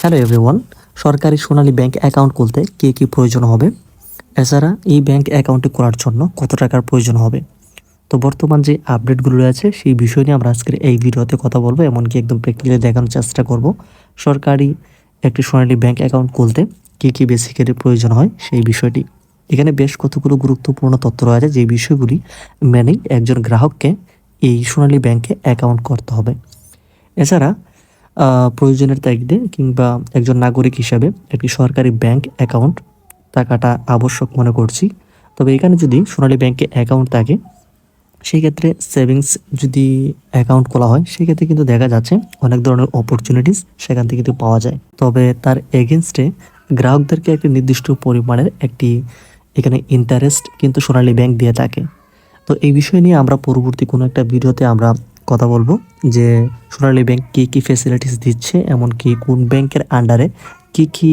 Hello everyone, সরকারি সোনালী bank account খুলতে কী কী প্রয়োজন হবে, এছাড়া এই ব্যাংক অ্যাকাউন্টটি খোলার জন্য কত টাকার প্রয়োজন হবে। তো বর্তমান যে আপডেটগুলো রয়েছে সেই বিষয় নিয়ে আমরা আজকের এই ভিডিওতে কথা বলবো, এমনকি একদম প্র্যাকটিক্যালি দেখানোর চেষ্টা করব। সরকারি একটি সোনালী ব্যাংক অ্যাকাউন্ট খুলতে কী কী বেসিক্যালি প্রয়োজন হয় সেই বিষয়টি। এখানে বেশ কতগুলো গুরুত্বপূর্ণ তথ্য রয়েছে, যে বিষয়গুলি মেনেই একজন গ্রাহককে এই সোনালী ব্যাংকে অ্যাকাউন্ট করতে হবে। এছাড়া প্রয়োজনের তাগিদে কিংবা একজন নাগরিক হিসাবে একটি সরকারি ব্যাংক অ্যাকাউন্ট থাকাটা আবশ্যক মনে করছি। তবে এখানে যদি সোনালী ব্যাংকে অ্যাকাউন্ট থাকে, সেক্ষেত্রে সেভিংস যদি অ্যাকাউন্ট খোলা হয়, সেক্ষেত্রে কিন্তু দেখা যাচ্ছে অনেক ধরনের অপরচুনিটিস সেখান থেকে কিন্তু পাওয়া যায়। তবে তার এগেনস্টে গ্রাহকদেরকে একটি নির্দিষ্ট পরিমাণের একটি এখানে ইন্টারেস্ট কিন্তু সোনালী ব্যাংক দিয়ে থাকে। তো এই বিষয় নিয়ে আমরা পরবর্তী কোনো একটা ভিডিওতে আমরা কথা বলবো যে সোনালী ব্যাংক কী কী ফ্যাসিলিটিস দিচ্ছে, এমনকি কোন ব্যাংকের আন্ডারে কী কী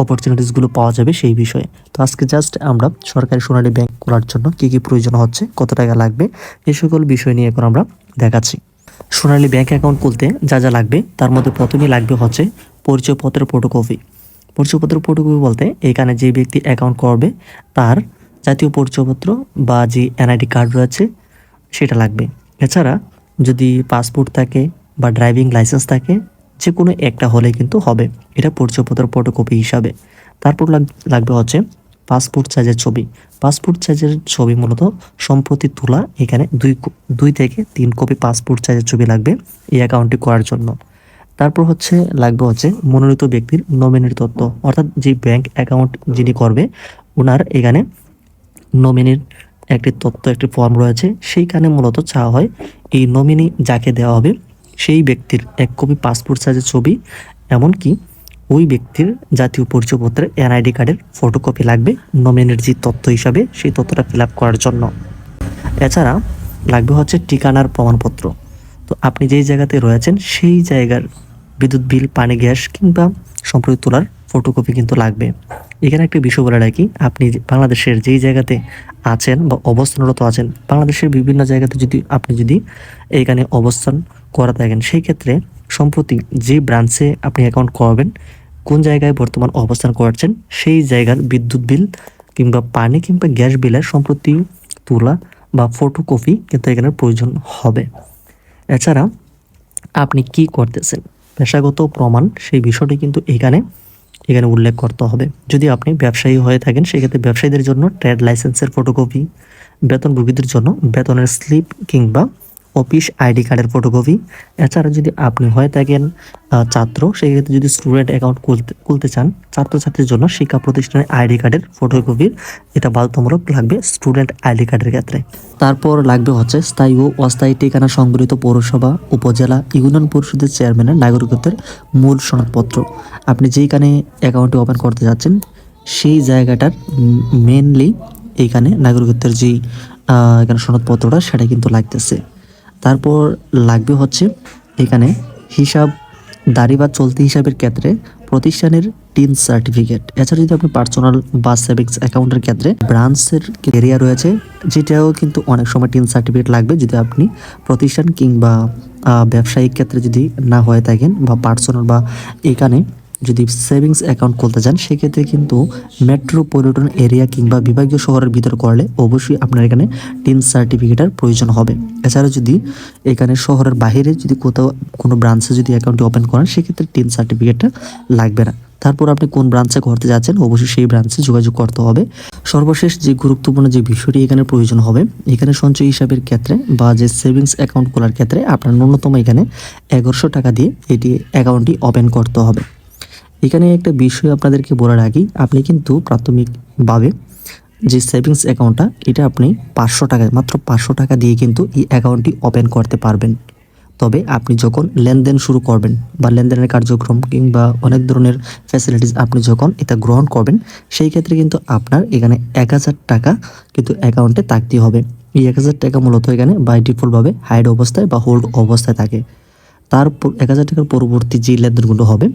অপরচুনিটিসগুলো পাওয়া যাবে সেই বিষয়ে। তো আজকে জাস্ট আমরা সরকারি সোনালী ব্যাংক খোলার জন্য কী কী প্রয়োজন হচ্ছে, কত টাকা লাগবে, এই সকল বিষয় নিয়ে এখন আমরা দেখাচ্ছি। সোনালী ব্যাংক অ্যাকাউন্ট খুলতে যা যা লাগবে তার মধ্যে প্রথমেই লাগবে হচ্ছে পরিচয়পত্রের ফটোকপি। পরিচয়পত্রের ফটোকপি বলতে এখানে যে ব্যক্তি অ্যাকাউন্ট করবে তার জাতীয় পরিচয়পত্র বা যে এনআইডি কার্ড রয়েছে সেটা লাগবে। এছাড়া যদি পাসপোর্ট থাকে বা ড্রাইভিং লাইসেন্স থাকে, যে কোনো একটা হলে কিন্তু হবে, এটা পরিচয়পত্রের ফটোকপি হিসাবে। তারপর লাগবে হচ্ছে পাসপোর্ট সাইজের ছবি। পাসপোর্ট সাইজের ছবি মূলত সম্প্রতি তোলা, এখানে দুই থেকে 3 কপি পাসপোর্ট সাইজের ছবি লাগবে এই অ্যাকাউন্টটি করার জন্য। তারপর লাগবে হচ্ছে মনোনীত ব্যক্তির নমিনির তথ্য, অর্থাৎ যে ব্যাংক অ্যাকাউন্ট যিনি করবে ওনার এখানে নমিনির একটি তথ্য, একটি ফর্ম রয়েছে, সেইখানে মূলত চাওয়া হয় এই নমিনি যাকে দেওয়া হবে সেই ব্যক্তির 1 কপি পাসপোর্ট সাইজের ছবি, এমনকি ওই ব্যক্তির জাতীয় পরিচয়পত্রের এনআইডি কার্ডের ফটোকপি লাগবে নমিনির যে তথ্য হিসাবে সেই তথ্যটা ফিল আপ করার জন্য। এছাড়া লাগবে হচ্ছে ঠিকানার প্রমাণপত্র। তো আপনি যেই জায়গাতে রয়েছেন সেই জায়গার বিদ্যুৎ বিল, পানি, গ্যাস কিংবা সম্পত্তি তোলার ফটোকপি কিন্তু লাগবে। এখানে একটি বিষয় বলে রাখি, আপনি বাংলাদেশের যেই জায়গাতে আছেন বা অবস্থানরত আছেন, বাংলাদেশের বিভিন্ন জায়গাতে আপনি যদি এখানে অবস্থান করা থাকেন, সেই ক্ষেত্রে সম্প্রতি যে ব্রাঞ্চে আপনি অ্যাকাউন্ট করবেন, কোন জায়গায় বর্তমান অবস্থান করছেন সেই জায়গার বিদ্যুৎ বিল কিংবা পানি কিংবা গ্যাস বিলের সম্প্রতি তোলা বা ফটোকপি কিন্তু এখানে প্রয়োজন হবে। এছাড়া আপনি কি করতেছেন, পেশাগত প্রমাণ, সেই বিষয়টি কিন্তু এখানে উল্লেখ করতে হবে। যদি আপনি ব্যবসায়ী হয়ে থাকেন, সেক্ষেত্রে ব্যবসায়ীদের জন্য ট্রেড লাইসেন্সের ফটোকপি, বেতনভোগীদের জন্য বেতনের স্লিপ কিংবা অফিস আইডি কার্ডের ফটোকপি। এছাড়া যদি আপনি হয়ে থাকেন ছাত্র, সেক্ষেত্রে যদি স্টুডেন্ট অ্যাকাউন্ট খুলতে চান, ছাত্রছাত্রীর জন্য শিক্ষা প্রতিষ্ঠানের আইডি কার্ডের ফটোকপি, এটা বাধ্যতামূলক লাগবে স্টুডেন্ট আইডি কার্ডের ক্ষেত্রে। তারপর লাগবে হচ্ছে স্থায়ী ও অস্থায়ী ঠিকানা সংবলিত পৌরসভা, উপজেলা, ইউনিয়ন পরিষদের চেয়ারম্যানের নাগরিকত্বের মূল সনদপত্র। আপনি যেইখানে অ্যাকাউন্টটি ওপেন করতে যাচ্ছেন সেই জায়গাটার মেনলি এইখানে নাগরিকত্বের যেই এখানে সনদপত্রটা সেটা কিন্তু লাগতেছে। তারপর লাগবে হচ্ছে এখানে হিসাব দাঁড়ি বা চলতি হিসাবের ক্ষেত্রে প্রতিষ্ঠানের টিন সার্টিফিকেট। এছাড়া যদি আপনি পার্সোনাল বা সেভিংস অ্যাকাউন্টের ক্ষেত্রে ব্রাঞ্চের এরিয়া রয়েছে, যেটাও কিন্তু অনেক সময় টিন সার্টিফিকেট লাগবে যদি আপনি প্রতিষ্ঠান কিংবা ব্যবসায়িক ক্ষেত্রে যদি না হয়ে থাকেন, বা পার্সোনাল বা এখানে যদি সেভিংস অ্যাকাউন্ট খুলতে চান, সেক্ষেত্রে কিন্তু মেট্রোপলিটন এরিয়া কিংবা বিভাগীয় শহরের ভিতর করলে অবশ্যই আপনার এখানে টিন সার্টিফিকেটের প্রয়োজন হবে। এছাড়া যদি এখানে শহরের বাইরে যদি কোথাও কোনো ব্রাঞ্চে যদি অ্যাকাউন্টটি ওপেন করেন, সেক্ষেত্রে টিন সার্টিফিকেটটা লাগবে না। তারপর আপনি কোন ব্রাঞ্চে করতে যাচ্ছেন অবশ্যই সেই ব্রাঞ্চে যোগাযোগ করতে হবে। সর্বশেষ যে গুরুত্বপূর্ণ যে বিষয়টি এখানে প্রয়োজন হবে, এখানে সঞ্চয় হিসাবের ক্ষেত্রে বা যে সেভিংস অ্যাকাউন্ট খোলার ক্ষেত্রে আপনার ন্যূনতম এখানে 1100 টাকা দিয়ে এটি অ্যাকাউন্টটি ওপেন করতে হবে। এখানে একটা বিষয় আপনাদেরকে বলে রাখি, আপনি কিন্তু প্রাথমিকভাবে যে সেভিংস অ্যাকাউন্টটা, এটা আপনি 500 টাকা, মাত্র 500 টাকা দিয়ে কিন্তু এই অ্যাকাউন্টটি ওপেন করতে পারবেন। তবে আপনি যখন লেনদেন শুরু করবেন বা লেনদেনের কার্যক্রম কিংবা অনেক ধরনের ফ্যাসিলিটিস আপনি যখন এটা গ্রহণ করবেন, সেই ক্ষেত্রে কিন্তু আপনার এখানে 1000 টাকা কিন্তু অ্যাকাউন্টে থাকতে হবে। এই 1000 টাকা মূলত এখানে বাই ডিফল্টভাবে হাইড অবস্থায় বা হোল্ড অবস্থায় থাকে। তারপর 1000 টাকার পরবর্তী যে লেনদেনগুলো হবে,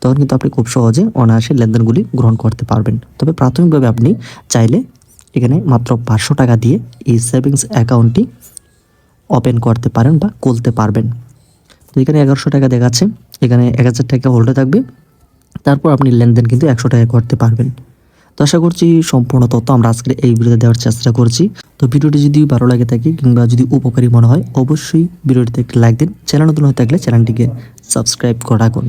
তখন কিন্তু আপনি খুব সহজে অনায়াসে লেনদেনগুলি গ্রহণ করতে পারবেন। তবে প্রাথমিকভাবে আপনি চাইলে এখানে মাত্র 500 টাকা দিয়ে এই সেভিংস অ্যাকাউন্টটি ওপেন করতে পারেন বা খুলতে পারবেন। তো এখানে 1100 টাকা দেখাচ্ছে, এখানে 1000 টাকা হোল্ডে থাকবে। তারপর আপনি লেনদেন কিন্তু 100 টাকা করতে পারবেন। তো আশা করছি সম্পূর্ণ তথ্য আমরা আজকের এই ভিডিওতে দেওয়ার চেষ্টা করছি। তো ভিডিওটি যদি ভালো লাগে থাকে কিংবা যদি উপকারী মনে হয় অবশ্যই ভিডিওটিতে একটা লাইক দিন। চ্যানেল নতুন হয়ে থাকলে চ্যানেলটিকে সাবস্ক্রাইব করে রাখুন।